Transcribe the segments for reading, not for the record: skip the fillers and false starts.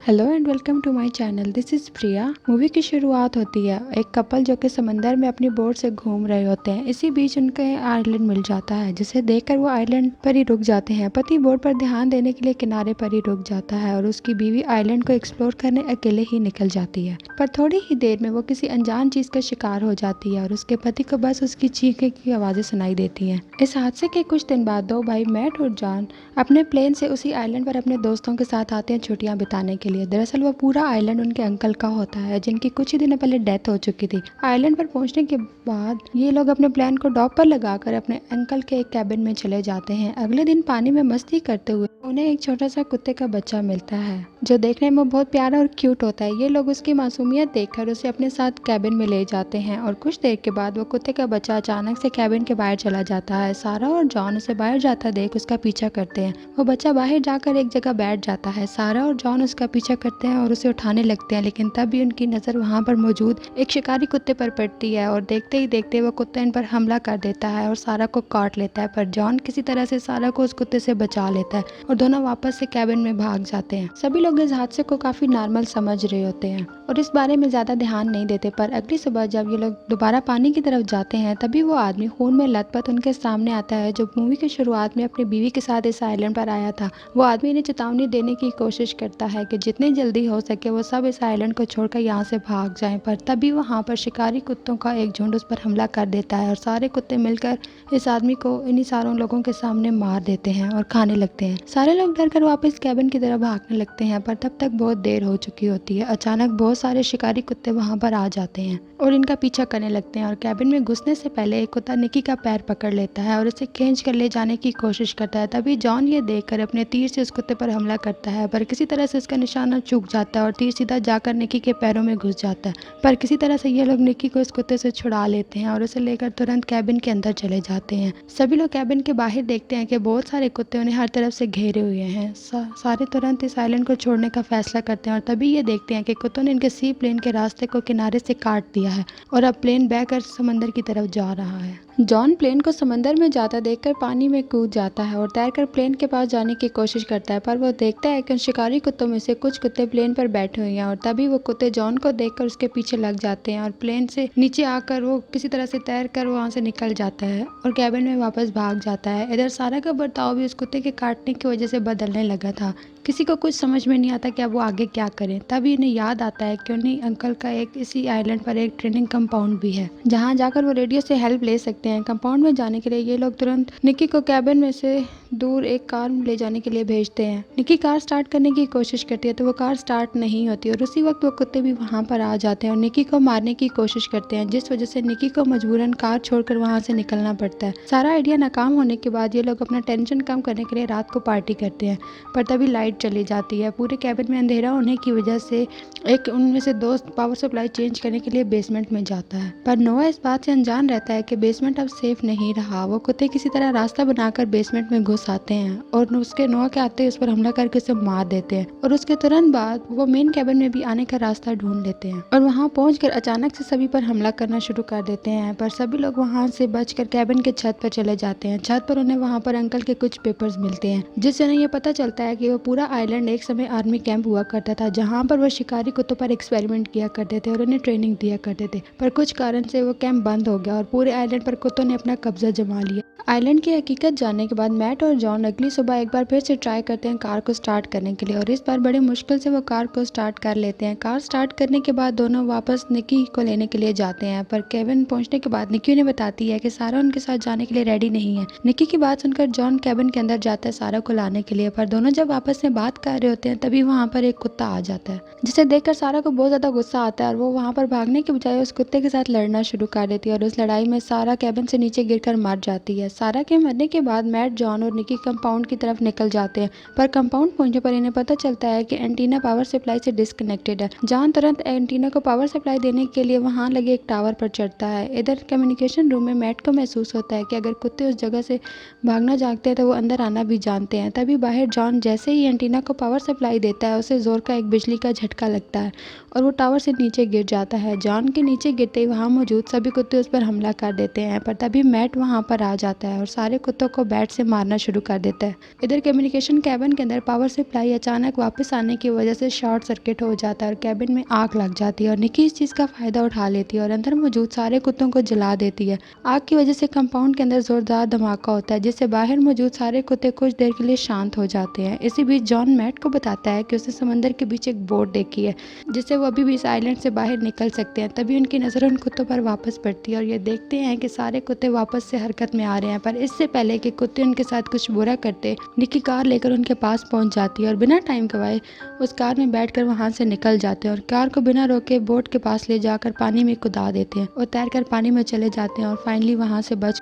Hello and welcome to my channel. This is Priya. Movie की शुरुआत होती है एक कपल जो कि समंदर में अपनी बोट से घूम रहे होते हैं। इसी बीच उनको आइलैंड मिल जाता है जिसे देखकर वो आइलैंड पर ही रुक जाते हैं। पति बोट पर ध्यान देने के लिए किनारे पर ही रुक जाता है और उसकी बीवी आइलैंड को एक्सप्लोर करने अकेले ही निकल जाती है। पर थोड़ी ही देर में वो किसी अनजान चीज का शिकार हो जाती है और उसके पति को बस उसकी चीखे की आवाज़ें सुनाई देती हैं। इस हादसे के कुछ दिन बाद दो भाई मैट और जॉन अपने प्लेन से उसी आइलैंड पर अपने दोस्तों के साथ आते हैं छुट्टियां बिताने के लिए। दरअसल वो पूरा आइलैंड उनके अंकल का होता है जिनकी कुछ ही दिनों पहले डेथ हो चुकी थी। आइलैंड पर पहुंचने के बाद ये लोग अपने प्लान को डॉक पर लगाकर अपने अंकल के एक कैबिन में चले जाते हैं। अगले दिन पानी में मस्ती करते हुए उन्हें एक छोटा सा कुत्ते का बच्चा मिलता है जो देखने में बहुत प्यारा और क्यूट होता है। ये लोग उसकी मासूमियत देखकर उसे अपने साथ कैबिन में ले जाते हैं और कुछ देर के बाद वो कुत्ते का बच्चा अचानक से कैबिन के बाहर चला जाता है। सारा और जॉन उसे बाहर जाता देख उसका पीछा करते हैं। वो बच्चा बाहर जाकर एक जगह बैठ जाता है। सारा और जॉन उसका पीछा करते हैं और उसे उठाने लगते हैं, लेकिन तब भी उनकी नज़र वहाँ पर मौजूद एक शिकारी कुत्ते पर पड़ती है और देखते ही देखते वो कुत्ता इन पर हमला कर देता है और सारा को काट लेता है। पर जॉन किसी तरह से सारा को उस कुत्ते से बचा लेता है और दोनों वापस से कैबिन में भाग जाते हैं। सभी लोग इस हादसे को काफी नॉर्मल समझ रहे होते हैं और इस बारे में ज्यादा ध्यान नहीं देते। पर अगली सुबह जब ये लोग दोबारा पानी की तरफ जाते हैं तभी वो आदमी खून में लथपथ उनके सामने आता है जो मूवी की शुरुआत में अपनी बीवी के साथ इस आइलैंड पर आया था। वो आदमी इन्हें चेतावनी देने की कोशिश करता है कि जितनी जल्दी हो सके वो सब इस आइलैंड को छोड़कर यहाँ से भाग जाएं। पर तभी वहाँ पर शिकारी कुत्तों का एक झुंड उस पर हमला कर देता है और सारे कुत्ते मिलकर इस आदमी को इन्हीं सारों लोगों के सामने मार देते हैं और खाने लगते हैं। सारे लोग डर कर वापस कैबिन की तरफ भागने लगते हैं पर तब तक बहुत देर हो चुकी होती है। अचानक बहुत सारे शिकारी कुत्ते वहाँ पर आ जाते हैं और इनका पीछा करने लगते हैं और कैबिन में घुसने से पहले एक कुत्ता निकी का पैर पकड़ लेता है और उसे खींच कर ले जाने की कोशिश करता है। तभी जॉन ये देखकर अपने तीर से उस कुत्ते पर हमला करता है पर किसी तरह से उसका निशाना चूक जाता है और तीर सीधा जाकर निकी के पैरों में घुस जाता है। पर किसी तरह से ये लोग निकी को इस कुत्ते से छुड़ा लेते हैं और उसे लेकर तुरंत कैबिन के अंदर चले जाते हैं। सभी लोग कैबिन के बाहर देखते हैं कि बहुत सारे कुत्ते उन्हें हर तरफ से घेरे हुए हैं। सारे तुरंत इस आइलैंड को छोड़ने का फैसला करते हैं और तभी ये देखते हैं कि कुत्तों ने इनके सी प्लेन के रास्ते को किनारे से काट दिया है और अब प्लेन बहकर समंदर की तरफ जा रहा है। जॉन प्लेन को समंदर में जाता देखकर पानी में कूद जाता है और तैरकर प्लेन के पास जाने की कोशिश करता है पर वो देखता है कि उन शिकारी कुत्तों में से कुछ कुत्ते प्लेन पर बैठे हुए हैं और तभी वो कुत्ते जॉन को देखकर उसके पीछे लग जाते हैं और प्लेन से नीचे आकर वो किसी तरह से तैरकर वहाँ से निकल जाता है और कैबिन में वापस भाग जाता है। इधर सारा का बर्ताव भी उस कुत्ते के काटने की वजह से बदलने लगा था। किसी को कुछ समझ में नहीं आता कि अब वो आगे क्या करें। तभी उन्हें याद आता है कि उन्हीं अंकल का एक इसी आइलैंड पर एक ट्रेनिंग कंपाउंड भी है जहाँ जाकर वो रेडियो से हेल्प ले सकते हैं। कंपाउंड में जाने के लिए ये लोग तुरंत निकी को कैबिन में से दूर एक कार ले जाने के लिए भेजते हैं। निकी कार स्टार्ट करने की कोशिश करती है तो वो कार स्टार्ट नहीं होती और उसी वक्त वो कुत्ते भी वहाँ पर आ जाते हैं और निकी को मारने की कोशिश करते हैं जिस वजह से निकी को मजबूरन कार छोड़कर वहाँ से निकलना पड़ता है। सारा आइडिया नाकाम होने के बाद ये लोग अपना टेंशन कम करने के लिए रात को पार्टी करते हैं पर तभी लाइट चली जाती है। पूरे कैबिन में अंधेरा होने की वजह से एक उनमें से दोस्त पावर सप्लाई चेंज करने के लिए बेसमेंट में जाता है पर नोआ इस बात से अनजान रहता है कि बेसमेंट अब सेफ नहीं रहा। वो कुत्ते किसी तरह रास्ता बनाकर बेसमेंट में घुस आते हैं और उसके नोआ के आते उस पर हमला करके उसे मार देते हैं और उसके तुरंत बाद वो मेन कैबिन में भी आने का रास्ता ढूंढ लेते हैं और वहाँ पहुंचकर अचानक से सभी पर हमला करना शुरू कर देते हैं। पर सभी लोग वहाँ से बचकर कैबिन के छत पर चले जाते हैं। छत पर उन्हें वहाँ पर अंकल के कुछ पेपर्स मिलते हैं जिससे उन्हें ये पता चलता है कि वो पूरा आइलैंड एक समय आर्मी कैंप हुआ करता था जहाँ पर वो शिकारी कुत्तों पर एक्सपेरिमेंट किया करते थे और उन्हें ट्रेनिंग दिया करते थे। पर कुछ कारण से वो कैंप बंद हो गया और पूरे आइलैंड पर कुत्तों ने अपना कब्जा जमा लिया। आइलैंड की हकीकत जानने के बाद मैट और जॉन अगली सुबह एक बार फिर से ट्राई करते हैं कार को स्टार्ट करने के लिए और इस बार बड़ी मुश्किल से वो कार को स्टार्ट कर लेते हैं। कार स्टार्ट करने के बाद दोनों वापस निकी को लेने के लिए जाते हैं पर केविन पहुंचने के बाद निकी उन्हें बताती है कि सारा उनके साथ जाने के लिए रेडी नहीं है। निकी की बात सुनकर जॉन कैबिन के अंदर जाता है सारा को लाने के लिए पर दोनों जब आपस में बात कर रहे होते हैं तभी वहाँ पर एक कुत्ता आ जाता है जिसे देखकर सारा को बहुत ज्यादा गुस्सा आता है और वो वहाँ पर भागने के बजाय उस कुत्ते के साथ लड़ना शुरू कर देती है और उस लड़ाई में सारा कैबिन से नीचे गिरकर मर जाती है। सारा के मरने के बाद मैट, जॉन और निकी कंपाउंड की तरफ निकल जाते हैं पर कंपाउंड पहुंचने पर इन्हें पता चलता है कि एंटीना पावर सप्लाई से डिस्कनेक्टेड है। जॉन तुरंत एंटीना को पावर सप्लाई देने के लिए वहां लगे एक टावर पर चढ़ता है। इधर कम्युनिकेशन रूम में मैट को महसूस होता है कि अगर कुत्ते उस जगह से भागना चाहते हैं तो वो अंदर आना भी जानते हैं। तभी बाहर जॉन जैसे ही टीना को पावर सप्लाई देता है, उसे जोर का एक बिजली का झटका लगता है और वो टावर से नीचे गिर जाता है। जॉन के नीचे गिरते ही वहाँ मौजूद सभी कुत्ते उस पर हमला कर देते हैं, पर तभी मैट वहाँ पर आ जाता है और सारे कुत्तों को बैट से मारना शुरू कर देता है। इधर कम्युनिकेशन कैबिन के अंदर पावर सप्लाई अचानक वापस आने की वजह से शॉर्ट सर्किट हो जाता है और कैबिन में आग लग जाती है और निकी इस चीज़ का फायदा उठा लेती है और अंदर मौजूद सारे कुत्तों को जला देती है। आग की वजह से कंपाउंड के अंदर जोरदार धमाका होता है, जिससे बाहर मौजूद सारे कुत्ते कुछ देर के लिए शांत हो जाते हैं। इसी बीच जॉन मैट को बताता है कि उसने समंदर के बीच एक बोट देखी है जिससे वो अभी भी इस आइलैंड से बाहर निकल सकते हैं। तभी उनकी नज़र उन कुत्तों पर वापस पड़ती है और ये देखते हैं कि सारे कुत्ते वापस से हरकत में आ रहे हैं। पर इससे पहले कि कुत्ते उनके साथ कुछ बुरा करते, निकी कार लेकर उनके पास पहुंच जाती है और बिना टाइम गवाए उस कार में बैठकर वहां से निकल जाते हैं और कार को बिना रोके बोट के पास ले जाकर पानी में कुदा देते हैं और तैरकर पानी में चले जाते हैं और फाइनली वहां से बच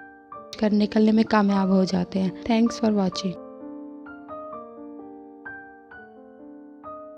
कर निकलने में कामयाब हो जाते हैं। Thanks for watching.